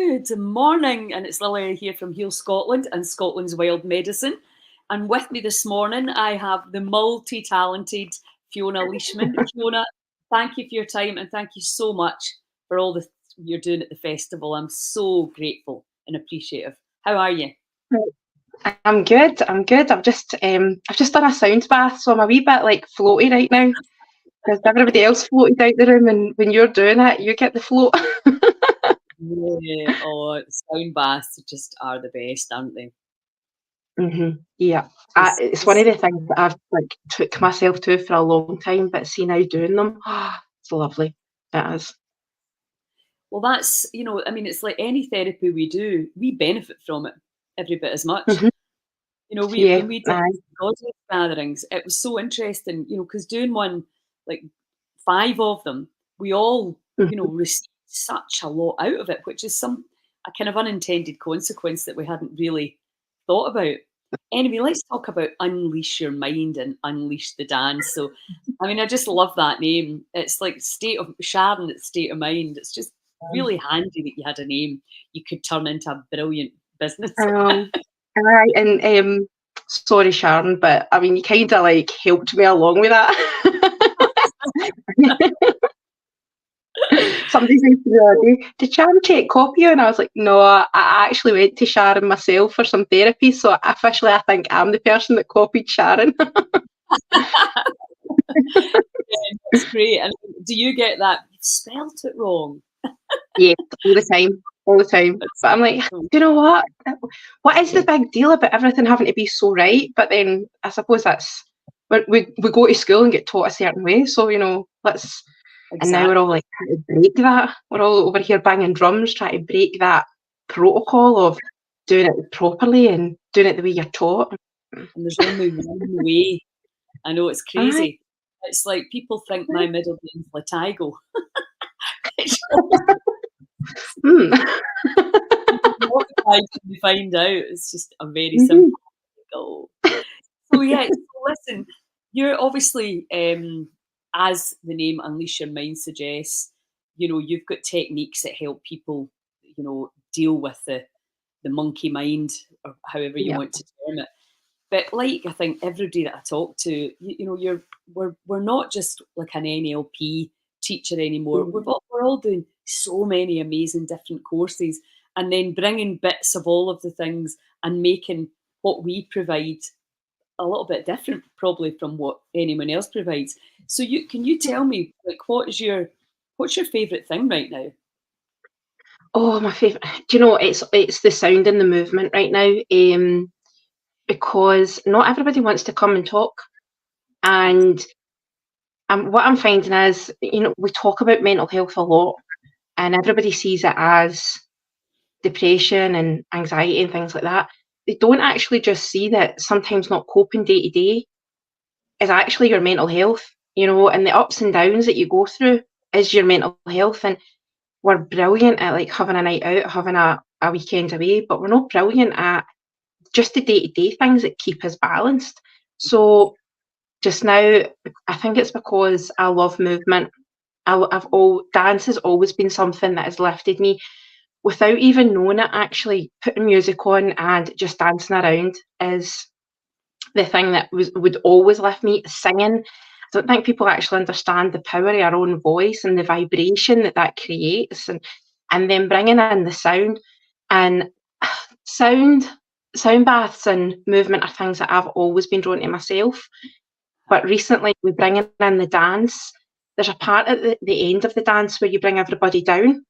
Good morning, and it's Lily here from Heal Scotland and Scotland's Wild Medicine. And with me this morning, I have the multi-talented Fiona Leishman. Fiona, thank you for your time and thank you so much for all the you're doing at the festival. I'm so grateful and appreciative. How are you? I'm good. I've just done a sound bath, so I'm a wee bit like floaty right now because everybody else floated out the room, and when you're doing it, you get the float. Yeah, oh, sound baths just are the best, aren't they? Yeah, it's one of the things that I've like took myself to for a long time, but see now doing them, it's lovely. It is. Well, that's, I mean, it's like any therapy we do, we benefit from it every bit as much. Mhm. When we did godly gatherings, it was so interesting, because doing one, like 5 of them, we all, received such a lot out of it, which is a kind of unintended consequence that we hadn't really thought about. Anyway, let's talk about Unleash Your Mind and Unleash the Dance. So, I mean, I just love that name. It's like Sharon at State of Mind. It's just really handy that you had a name you could turn into a brilliant business. And sorry, Sharon, but I mean, you kind of like helped me along with that. Somebody said to me the other day, "Did Sharon take copy?" And I was like, "No, I actually went to Sharon myself for some therapy, so officially I think I'm the person that copied Sharon." Yeah, that's great. And do you get that? You've spelt it wrong. Yeah, all the time. But I'm like, do you know what? What is the big deal about everything having to be so right? But then I suppose that's we go to school and get taught a certain way, so let's. Exactly. And now we're all like trying to break that. We're all over here banging drums, trying to break that protocol of doing it properly and doing it the way you're taught. And there's only one way. I know, it's crazy. It's like people think my middle name's Latigo. You find out it's just a very simple goal. So yeah, listen, you're obviously, as the name Unleash Your Mind suggests, you've got techniques that help people, deal with the monkey mind, or however you want to term it. But like I think everybody that I talk to, we're not just like an NLP teacher anymore. We're all doing so many amazing different courses, and then bringing bits of all of the things and making what we provide a little bit different probably from what anyone else provides. So can you tell me, like, what's your favorite thing right now? Oh, my favorite. Do you know, it's the sound and the movement right now. Because not everybody wants to come and talk. And what I'm finding is, we talk about mental health a lot, and everybody sees it as depression and anxiety and things like that. They don't actually just see that sometimes not coping day to day is actually your mental health, and the ups and downs that you go through is your mental health. And we're brilliant at like having a night out, having a weekend away, but we're not brilliant at just the day-to-day things that keep us balanced. So just now, I think it's because I love movement. Dance has always been something that has lifted me without even knowing it. Actually, putting music on and just dancing around is the thing that would always lift me. Singing, I don't think people actually understand the power of our own voice and the vibration that creates, and then bringing in the sound and sound baths and movement are things that I've always been drawn to myself. But recently, with bringing in the dance, there's a part at the end of the dance where you bring everybody down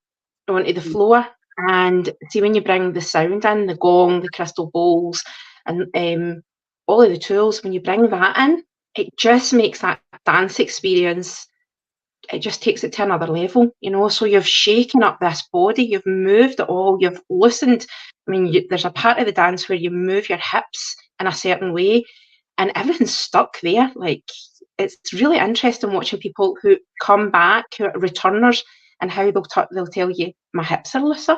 onto the floor. And see, when you bring the sound in, the gong, the crystal bowls, and all of the tools, when you bring that in, it just makes that dance experience, it just takes it to another level, so you've shaken up this body, you've moved it all, you've loosened. I mean, there's a part of the dance where you move your hips in a certain way and everything's stuck there. Like, it's really interesting watching people who come back, who are returners, and how they'll tell you, my hips are looser,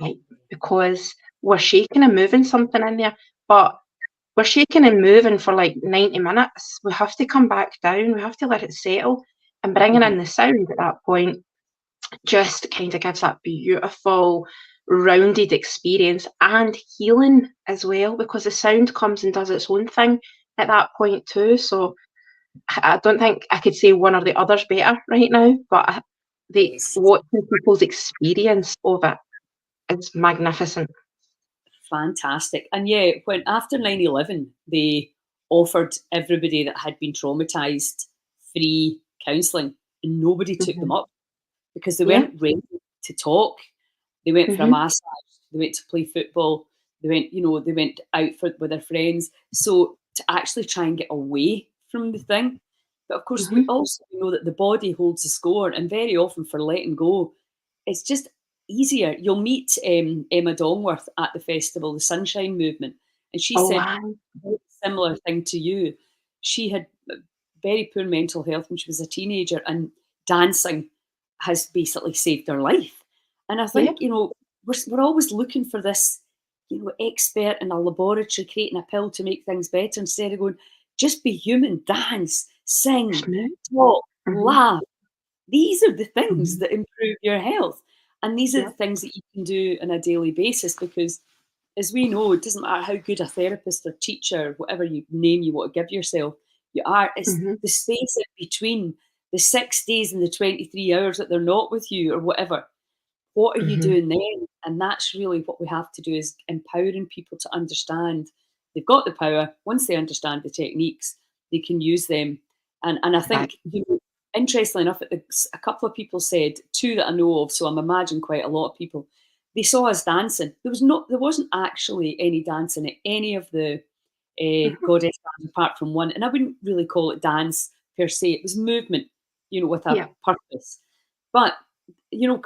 like, because we're shaking and moving something in there. But we're shaking and moving for like 90 minutes. We have to come back down. We have to let it settle. And bringing in the sound at that point just kind of gives that beautiful, rounded experience and healing as well, because the sound comes and does its own thing at that point too. So I don't think I could say one or the other's better right now, but Yes. watching people's experience of it is magnificent. Fantastic. And yeah, when after 9/11, they offered everybody that had been traumatized free counseling, and nobody took them up because they Yeah. weren't ready to talk. They went for a massage, they went to play football, they went, they went out with their friends. So to actually try and get away from the thing. But of course, we also know that the body holds the score, and very often for letting go, it's just easier. You'll meet Emma Dongworth at the festival, the Sunshine Movement, and she Oh, said wow. a very similar thing to you. She had very poor mental health when she was a teenager, and dancing has basically saved her life. And I Yeah. think, we're always looking for this, expert in a laboratory creating a pill to make things better, instead of going, just be human, dance, sing, talk, laugh. These are the things that improve your health. And these are Yeah. the things that you can do on a daily basis, because as we know, it doesn't matter how good a therapist or teacher, whatever name you want to give yourself, you are, it's the space in between the 6 days and the 23 hours that they're not with you or whatever. What are you doing then? And that's really what we have to do, is empowering people to understand they've got the power. Once they understand the techniques, they can use them. And I think, interestingly enough, a couple of people said, two that I know of, so I'm imagining quite a lot of people, they saw us dancing. There wasn't actually any dancing at any of the goddess bands apart from one. And I wouldn't really call it dance per se. It was movement, with a Yeah. purpose. But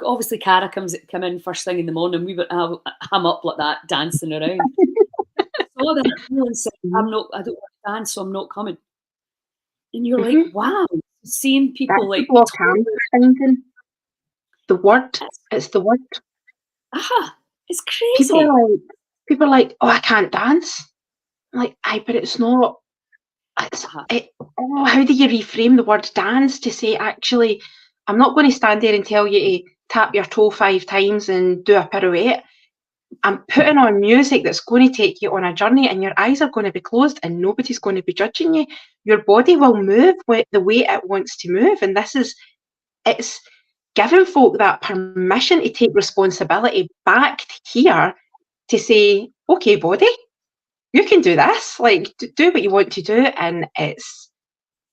obviously Cara come in first thing in the morning. We would ham up like that, dancing around. Saw that and said, I don't want to dance, so I'm not coming. And you're like, wow, seeing people That's the like block I'm finding. The word. It's the word. it's People crazy. are like, oh, I can't dance. I'm like, aye, but it's not. How do you reframe the word dance to say, actually, I'm not going to stand there and tell you to tap your toe 5 times and do a pirouette. I'm putting on music that's going to take you on a journey, and your eyes are going to be closed and nobody's going to be judging you. Your body will move the way it wants to move. And it's giving folk that permission to take responsibility back here to say, okay, body, you can do this. Like, do what you want to do. And that's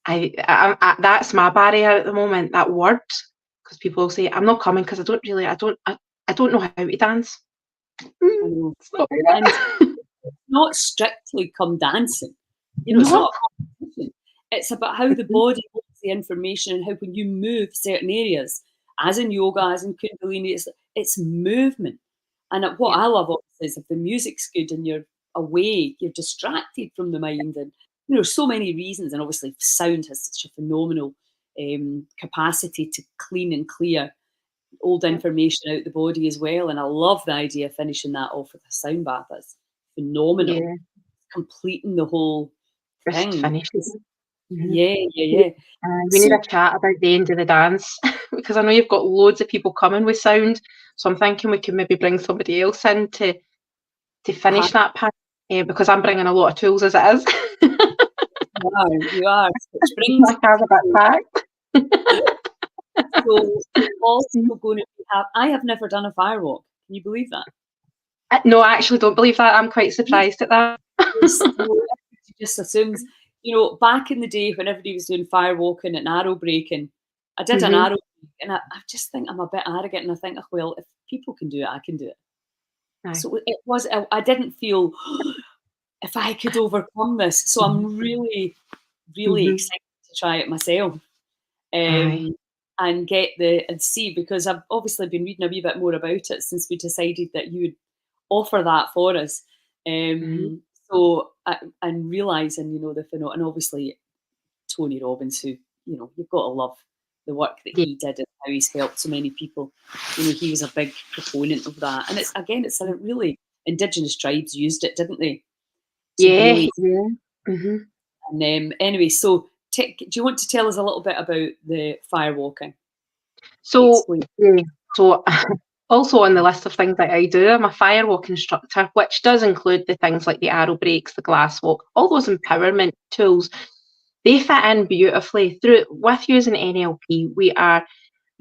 my barrier at the moment, that word, because people will say, I'm not coming because I don't know how to dance. I know. It's not like And that. not strictly come dancing. It's No. not a competition. It's about how the body holds the information, and how when you move certain areas, as in yoga, as in Kundalini, it's movement. And what I love obviously is if the music's good and you're away, you're distracted from the mind, and so many reasons. And obviously sound has such a phenomenal capacity to clean and clear old information out the body as well. And I love the idea of finishing that off with a sound bath. That's phenomenal. Yeah. Completing the whole Just thing. finish it. Yeah. We need So a chat about the end of the dance because I know you've got loads of people coming with sound. So I'm thinking we can maybe bring somebody else in to finish that part, because I'm bringing a lot of tools as it is. you are. Which brings My car's a bit packed. so also going to I have never done a firewalk. Can you believe that? No, I actually don't believe that. I'm quite surprised at that. She just assumes, back in the day when everybody was doing firewalking and arrow breaking, I did an arrow break, and I just think I'm a bit arrogant, and I think, oh, well, if people can do it, I can do it. Aye. So it was, I didn't feel if I could overcome this. So I'm really, really excited to try it myself. And see, because I've obviously been reading a wee bit more about it since we decided that you would offer that for us. So and realizing, the phenomenon, and obviously Tony Robbins, who, you've got to love the work that he did and how he's helped so many people. He was a big proponent of that. And it's a really, Indigenous tribes used it, didn't they? And anyway, so do you want to tell us a little bit about the firewalking? So Also on the list of things that I do, I'm a Firewalk instructor, which does include the things like the arrow breaks, the glass walk, all those empowerment tools. They fit in beautifully with using NLP. We are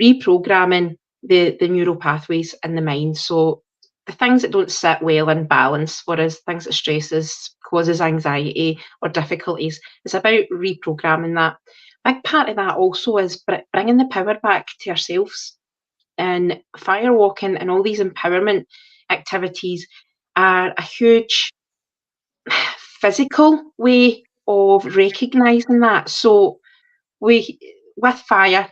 reprogramming the neural pathways in the mind. So the things that don't sit well in balance for us, things that stresses, causes anxiety or difficulties, it's about reprogramming that. A big part of that also is bringing the power back to ourselves. And firewalking and all these empowerment activities are a huge physical way of recognizing that. So with fire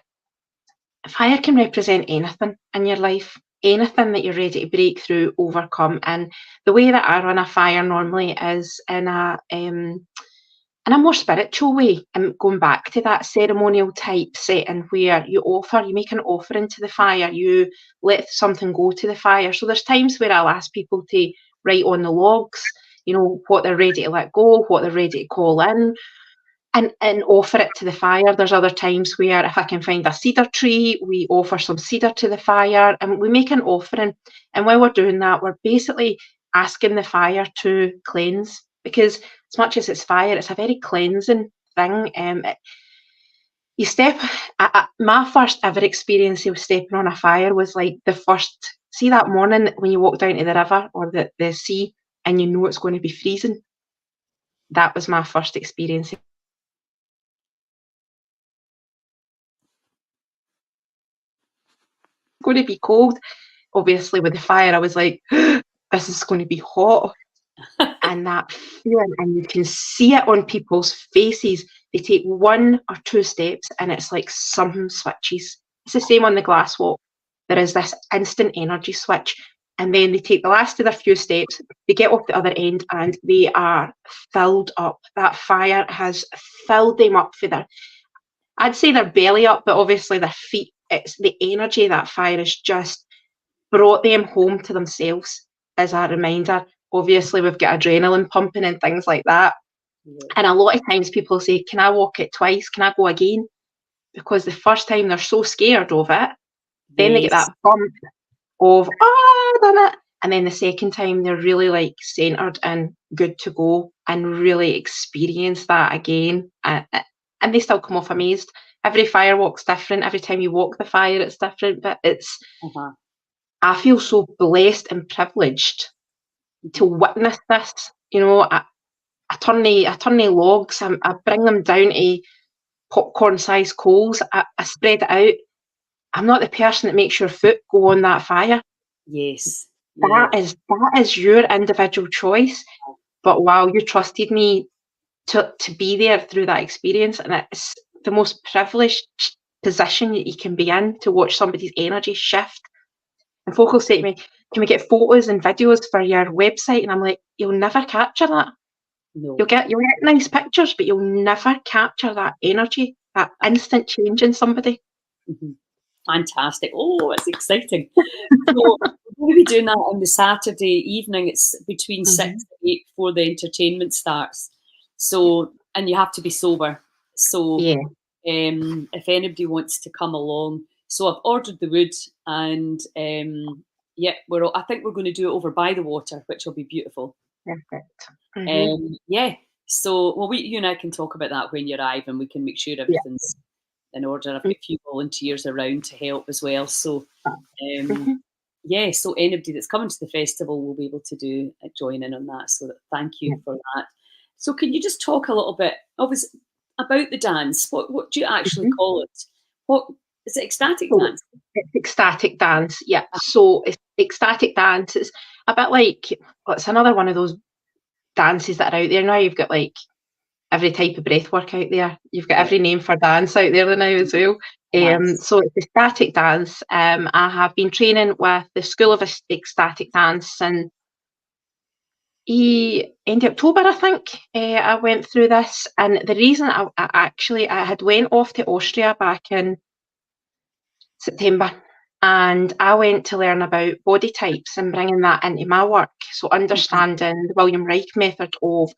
can represent anything in your life, anything that you're ready to break through, overcome. And the way that I run a fire normally is in a more spiritual way, and going back to that ceremonial type setting where you make an offering to the fire, you let something go to the fire. So there's times where I'll ask people to write on the logs, what they're ready to let go, what they're ready to call in, and offer it to the fire. There's other times where if I can find a cedar tree, we offer some cedar to the fire and we make an offering. And while we're doing that, we're basically asking the fire to cleanse, because as much as it's fire, it's a very cleansing thing. My first ever experience of stepping on a fire was like see that morning when you walk down to the river or the sea and you know it's going to be freezing. That was my first experience. Going to be cold. Obviously with the fire, I was like, this is going to be hot. And that feeling, and you can see it on people's faces. They take 1 or 2 steps and it's like something switches. It's the same on the glass walk. There is this instant energy switch, and then they take the last of their few steps, they get off the other end and they are filled up. That fire has filled them up I'd say their belly up, but obviously their feet. It's the energy of that fire has just brought them home to themselves as a reminder. Obviously, we've got adrenaline pumping and things like that. Yeah. And a lot of times people say, can I walk it twice? Can I go again? Because the first time they're so scared of it, then they get that bump of, I've done it. And then the second time they're really like centered and good to go and really experience that again. And they still come off amazed. Every firewalk's different. Every time you walk the fire, it's different. But I feel so blessed and privileged to witness this. I turn the logs, I bring them down to popcorn-sized coals. I spread it out. I'm not the person that makes your foot go on that fire. Yes. That is your individual choice. But wow, you trusted me to be there through that experience, and it's the most privileged position that you can be in, to watch somebody's energy shift. And folk will say to me, can we get photos and videos for your website? And I'm like, you'll never capture that. No. You'll get nice pictures, but you'll never capture that energy, that instant change in somebody. Mm-hmm. Fantastic. Oh, it's exciting. So we'll be doing that on the Saturday evening. It's between 6 and 8 before the entertainment starts. So, and you have to be sober. So if anybody wants to come along. So I've ordered the wood, and I think we're going to do it over by the water, which will be beautiful. Perfect. So you and I can talk about that when you arrive, and we can make sure everything's in order. I've got a few volunteers around to help as well. So so anybody that's coming to the festival will be able to join in on that. So thank you for that. So can you just talk a little bit about the dance? What do you actually call it? What is it? Ecstatic dance? It's ecstatic dance, yeah. So it's ecstatic dance. It's a bit like, it's another one of those dances that are out there now. You've got like every type of breath work out there. You've got every name for dance out there now as well. So it's ecstatic dance. I have been training with the School of Ecstatic Dance since end of October, I think. I went through this, and the reason I had went off to Austria back in September, and I went to learn about body types and bringing that into my work. So understanding the William Reich method of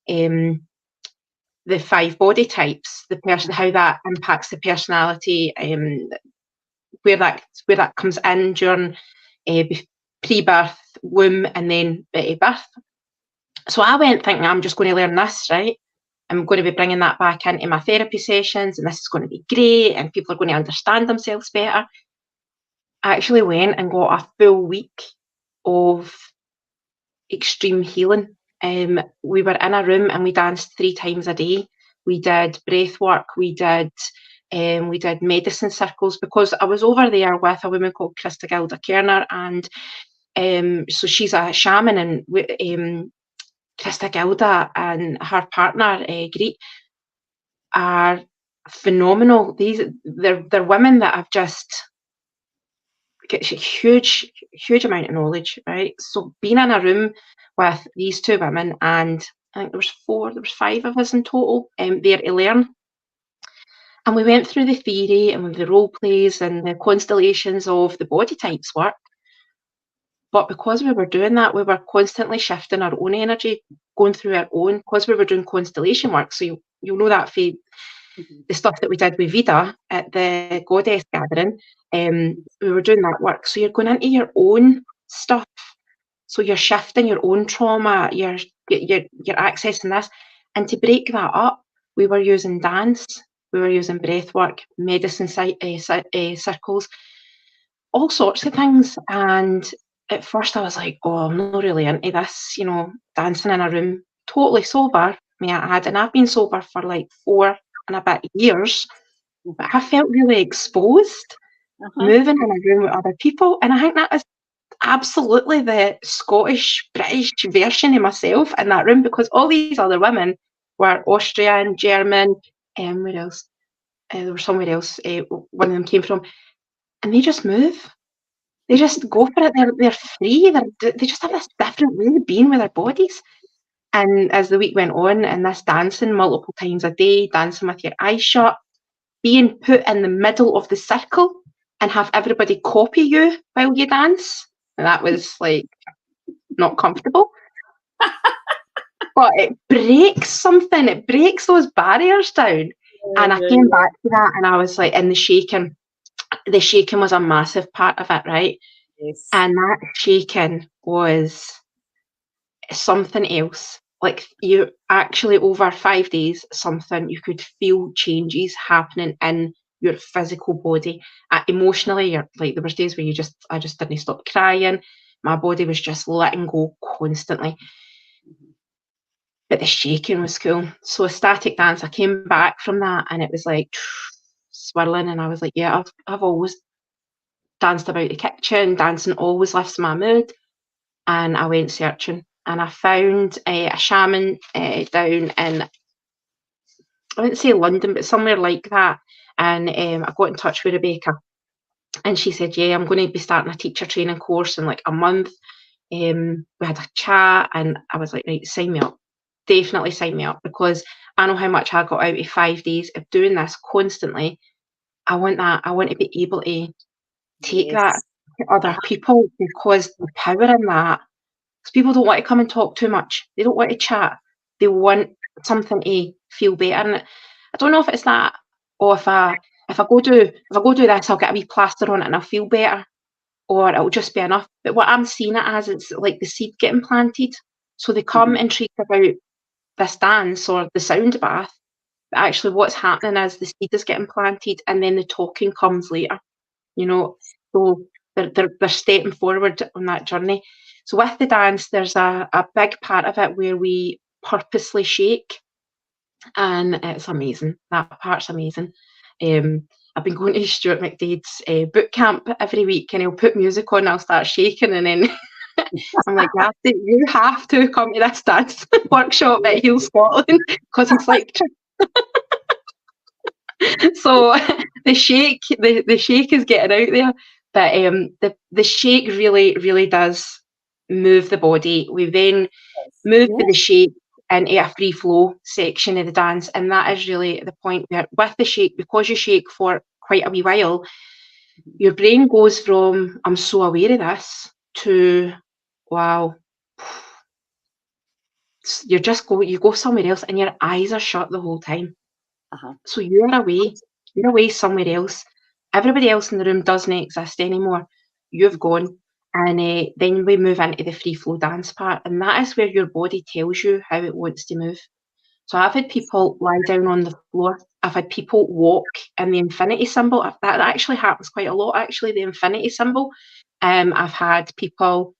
the 5 body types, how that impacts the personality, where that comes in during pre-birth, womb, and then birth. So I went thinking, I'm just going to learn this, right? I'm going to be bringing that back into my therapy sessions, and this is going to be great, and people are going to understand themselves better. I actually went and got a full week of extreme healing. We were in a room and we danced 3 times a day. We did breath work, we did medicine circles, because I was over there with a woman called Krista Gilda Kerner, and so she's a shaman, and Krista Gilda and her partner Greet are phenomenal. They're women that have just got a huge amount of knowledge, right? So being in a room with these 2 women, and I think there was 5 of us in total there to learn. And we went through the theory and the role plays and the constellations of the body types work. But because we were doing that, we were constantly shifting our own energy, going through our own, because we were doing constellation work. So you'll know that for the stuff that we did with Vida at the Goddess Gathering. We were doing that work. So you're going into your own stuff. So you're shifting your own trauma, you're accessing this. And to break that up, we were using dance, we were using breath work, medicine circles, all sorts of things. And at first I was like, oh, I'm not really into this, dancing in a room, totally sober, may I add. And I've been sober for like 4 and a bit years, but I felt really exposed, moving in a room with other people. And I think that is absolutely the Scottish, British version of myself in that room, because all these other women were Austrian, German, where else? There was somewhere else one of them came from, and they just move. They just go for it. They're free. They just have this different way of being with their bodies. And as the week went on, and this dancing multiple times a day, dancing with your eyes shut, being put in the middle of the circle and have everybody copy you while you dance, and that was like not comfortable. But it breaks something. It breaks those barriers down. And I came back to that, and I was like, and the shaking was a massive part of it, right? Yes. And that shaking was something else. Like, you actually, over 5 days, you could feel changes happening in your physical body. Emotionally, there was days where I just didn't stop crying. My body was just letting go constantly. But the shaking was cool. So static dance, I came back from that, and it was like swirling, and I was like, yeah, I've always danced about the kitchen. Dancing always lifts my mood. And I went searching, and I found a shaman down in, I wouldn't say London, but somewhere like that. And I got in touch with Rebecca, and she said, yeah, I'm going to be starting a teacher training course in like a month. We had a chat, and I was like, right, sign me up. Definitely sign me up, because I know how much I got out of 5 days of doing this constantly. I want that. I want to be able to take that to other people, because the power in that, because people don't want to come and talk too much. They don't want to chat. They want something to feel better. And I don't know if it's that, or if I go do this, I'll get a wee plaster on it and I'll feel better, or it'll just be enough. But what I'm seeing it as, it's like the seed getting planted. So they come intrigued about this dance or the sound bath, but actually what's happening is the seed is getting planted, and then the talking comes later. So they're stepping forward on that journey. So with the dance, there's a big part of it where we purposely shake, and it's amazing. That part's amazing. I've been going to Stuart McDade's boot camp every week, and he'll put music on, I'll start shaking, and then I'm like, you have to come to this dance workshop at Heal Scotland, because he's like, so the shake is getting out there. But the shake really does move the body. We then move to the shake into a free flow section of the dance, and that is really the point where, with the shake, because you shake for quite a wee while, your brain goes from, I'm so aware of this, to, wow, you go somewhere else, and your eyes are shut the whole time. So you're away somewhere else. Everybody else in the room doesn't exist anymore. You've gone, And then we move into the free flow dance part, and that is where your body tells you how it wants to move. So I've had people lie down on the floor. I've had people walk in the infinity symbol. That actually happens quite a lot, actually, the infinity symbol. I've had people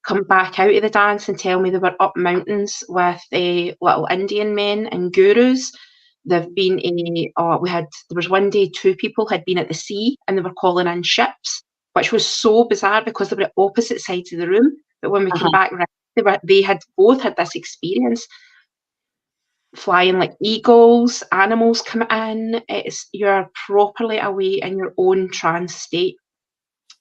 come back out of the dance and tell me they were up mountains with little Indian men and gurus. They've been there was one day 2 people had been at the sea and they were calling in ships, which was so bizarre because they were at opposite sides of the room. But when we came back, they had both had this experience. Flying like eagles, animals come in. You're properly away in your own trance state.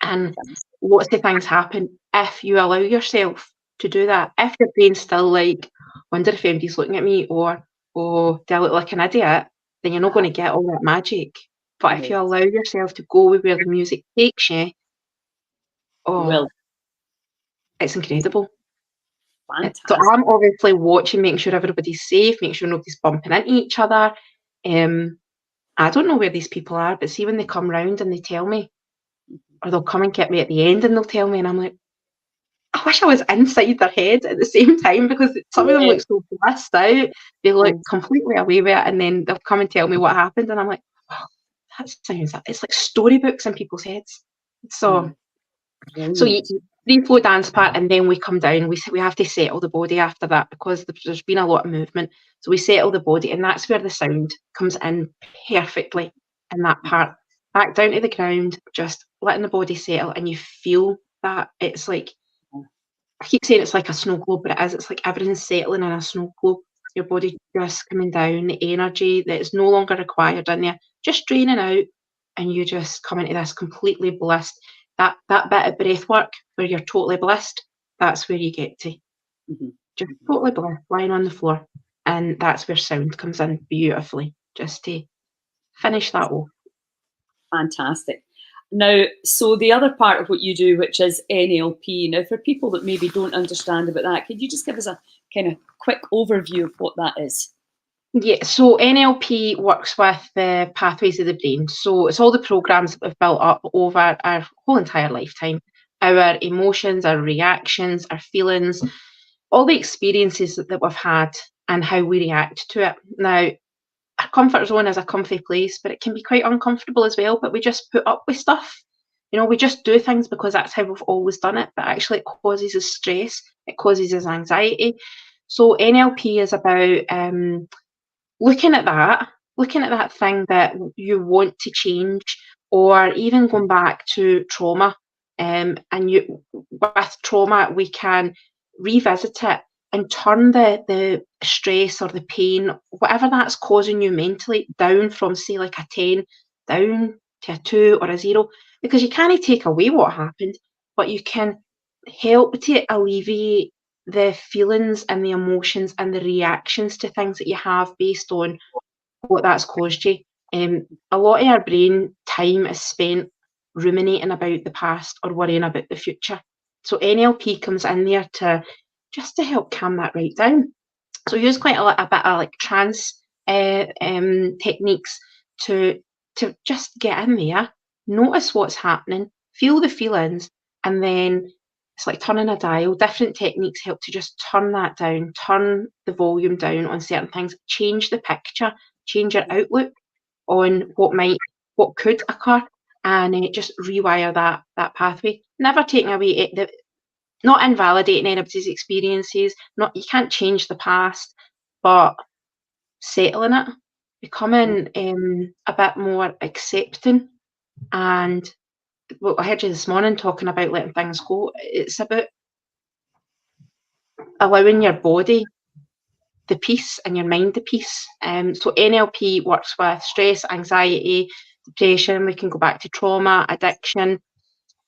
And lots of things happen if you allow yourself to do that. If your brain's still like, wonder if anybody's looking at me, or, oh, do I look like an idiot, then you're not going to get all that magic. But if you allow yourself to go with where the music takes you, it's incredible. Fantastic. So I'm obviously watching, making sure everybody's safe, making sure nobody's bumping into each other. I don't know where these people are, but see when they come round and they tell me, or they'll come and get me at the end and they'll tell me, and I'm like, I wish I was inside their head at the same time, because some of them look so blissed out. They look completely away with it, and then they'll come and tell me what happened, and I'm like, oh, it's like storybooks in people's heads. So you free flow dance part, and then we come down. We have to settle the body after that, because there's been a lot of movement. So we settle the body, and that's where the sound comes in perfectly in that part. Back down to the ground, just letting the body settle, and you feel that it's like, I keep saying it's like a snow globe, but it is. It's like everything's settling in a snow globe. Your body just coming down, the energy that is no longer required in there, just draining out, and you just come into this completely blissed. That bit of breath work where you're totally blissed, that's where you get to. Just totally blissed, lying on the floor. And that's where sound comes in beautifully, just to finish that off. Fantastic. Now, so the other part of what you do, which is NLP, now for people that maybe don't understand about that, could you just give us a kind of quick overview of what that is? Yeah, so NLP works with the pathways of the brain. So it's all the programs that we've built up over our whole entire lifetime. Our emotions, our reactions, our feelings, all the experiences that we've had and how we react to it. Now, our comfort zone is a comfy place, but it can be quite uncomfortable as well. But we just put up with stuff. We just do things because that's how we've always done it. But actually, it causes us stress. It causes us anxiety. So NLP is about looking at that thing that you want to change, or even going back to trauma. And with trauma, we can revisit it and turn the stress or the pain, whatever that's causing you mentally, down from, say, like a 10 down to a 2 or a 0, because you can't take away what happened, but you can help to alleviate the feelings and the emotions and the reactions to things that you have based on what that's caused you. A lot of our brain time is spent ruminating about the past or worrying about the future. So NLP comes in there to help calm that right down. So we use quite a bit of like trance techniques to just get in there, notice what's happening, feel the feelings, and then it's like turning a dial. Different techniques help to just turn that down, turn the volume down on certain things, change the picture, change your outlook on what could occur, and just rewire that pathway. Never taking away not invalidating anybody's experiences. You can't change the past, but settling it, becoming a bit more accepting. And I heard you this morning talking about letting things go. It's about allowing your body the peace and your mind the peace. So NLP works with stress, anxiety, depression. We can go back to trauma, addiction,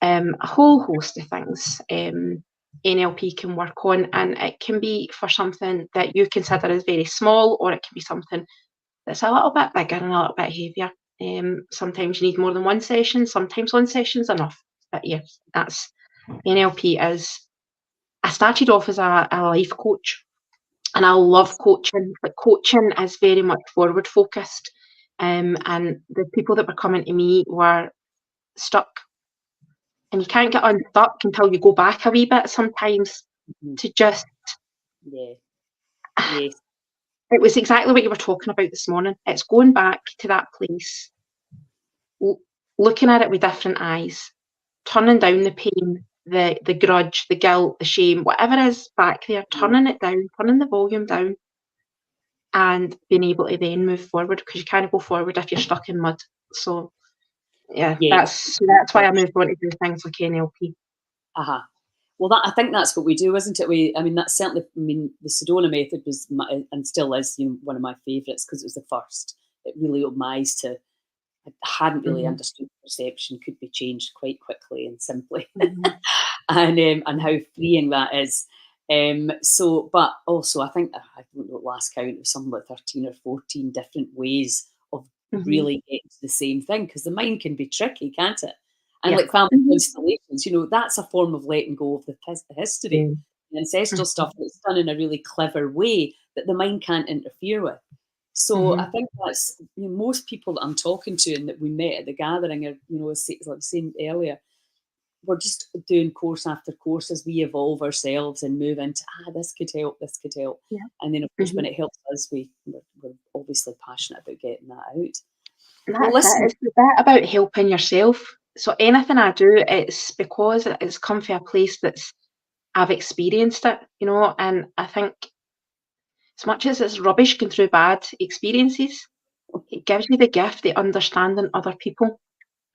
a whole host of things. NLP can work on, and it can be for something that you consider as very small, or it can be something that's a little bit bigger and a little bit heavier. Sometimes you need more than one session, sometimes one session's enough. But yeah, that's NLP is. I started off as a life coach, and I love coaching, but coaching is very much forward focused. And the people that were coming to me were stuck. and you can't get unstuck until you go back a wee bit sometimes to just. Yeah. Yes. It was exactly what you were talking about this morning. It's going back to that place, looking at it with different eyes, turning down the pain, the grudge, the guilt, the shame, whatever is back there, turning it down, turning the volume down, and being able to then move forward, because you can't go forward if you're stuck in mud. So yeah, that's why I moved on to do things like NLP. Well, I think that's what we do, isn't it? I mean, that's certainly. I mean, the Sedona method was and still is, one of my favourites, because it was the first. It really opened my eyes to. I hadn't really understood perception could be changed quite quickly and simply, and how freeing that is. So, but also, I think, I don't know, last count, it was something like 13 or 14 different ways of really getting to the same thing, because the mind can be tricky, can't it? And like family constellations, that's a form of letting go of the history, the ancestral stuff that's done in a really clever way that the mind can't interfere with. So I think that's, most people that I'm talking to and that we met at the gathering are, like I was saying earlier, we're just doing course after course as we evolve ourselves and move into, this could help. Yeah. And then, of course, when it helps us, we're obviously passionate about getting that out. It's the bit about helping yourself. So anything I do, it's because it's come from a place that's, I've experienced it, and I think as much as it's rubbish going through bad experiences, it gives you the gift of understanding other people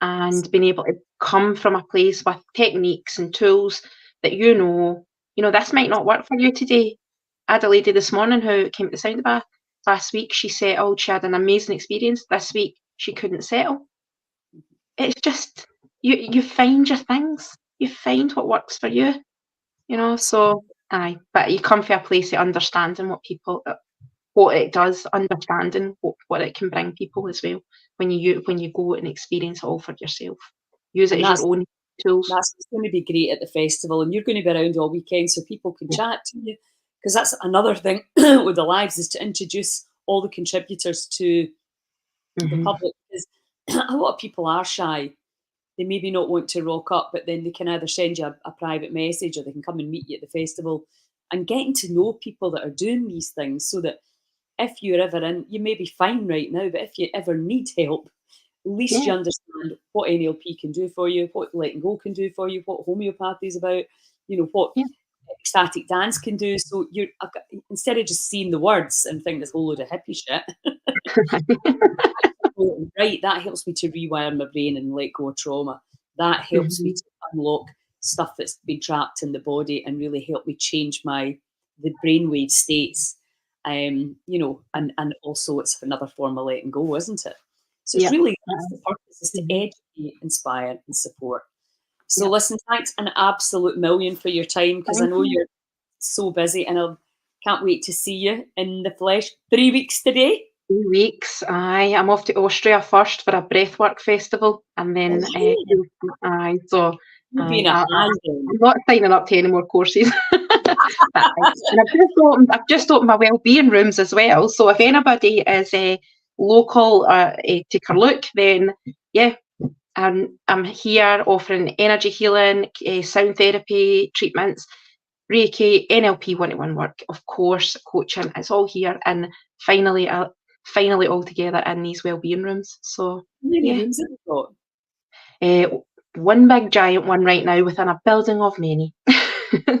and being able to come from a place with techniques and tools that this might not work for you today. I had a lady this morning who came to the sound bath last week. She settled. She had an amazing experience. This week, she couldn't settle. It's just, you find your things. You find what works for you, so, but you come from a place of understanding what it does, understanding what it can bring people as well, when you go and experience it all for yourself. Use it as your own tools. That's going to be great at the festival, and you're going to be around all weekend so people can chat to you, because that's another thing with the lives, is to introduce all the contributors to the public, because a lot of people are shy. They maybe not want to rock up, but then they can either send you a private message, or they can come and meet you at the festival, and getting to know people that are doing these things, so that if you're ever in, you may be fine right now, but if you ever need help, at least you understand what NLP can do for you, what letting go can do for you, what homeopathy is about, what ecstatic dance can do. So instead of just seeing the words and think this whole load of hippie shit, right, that helps me to rewire my brain and let go of trauma. That helps me to unlock stuff that's been trapped in the body and really help me change the brainwave states. And also it's another form of letting go, isn't it? So it's really, that's the purpose, is to educate, inspire and support. So listen, thanks an absolute million for your time, because I know you're so busy, and I can't wait to see you in the flesh. 3 weeks today. 3 weeks, I'm off to Austria first for a breathwork festival, and then I'm not signing up to any more courses. And I've just opened my wellbeing rooms as well. So if anybody is local take a look, then I'm here offering energy healing, sound therapy treatments, Reiki, NLP one-to-one work, of course, coaching. It's all here, and finally all together in these wellbeing rooms. So how many rooms have you got? One big giant one right now within a building of many.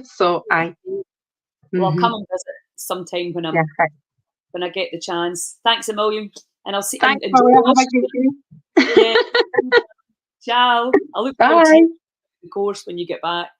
So well, I'll come and visit sometime when I get the chance. Thanks a million, and I'll see. Thanks, Paula. Yeah. Ciao. I look forward to the course when you get back.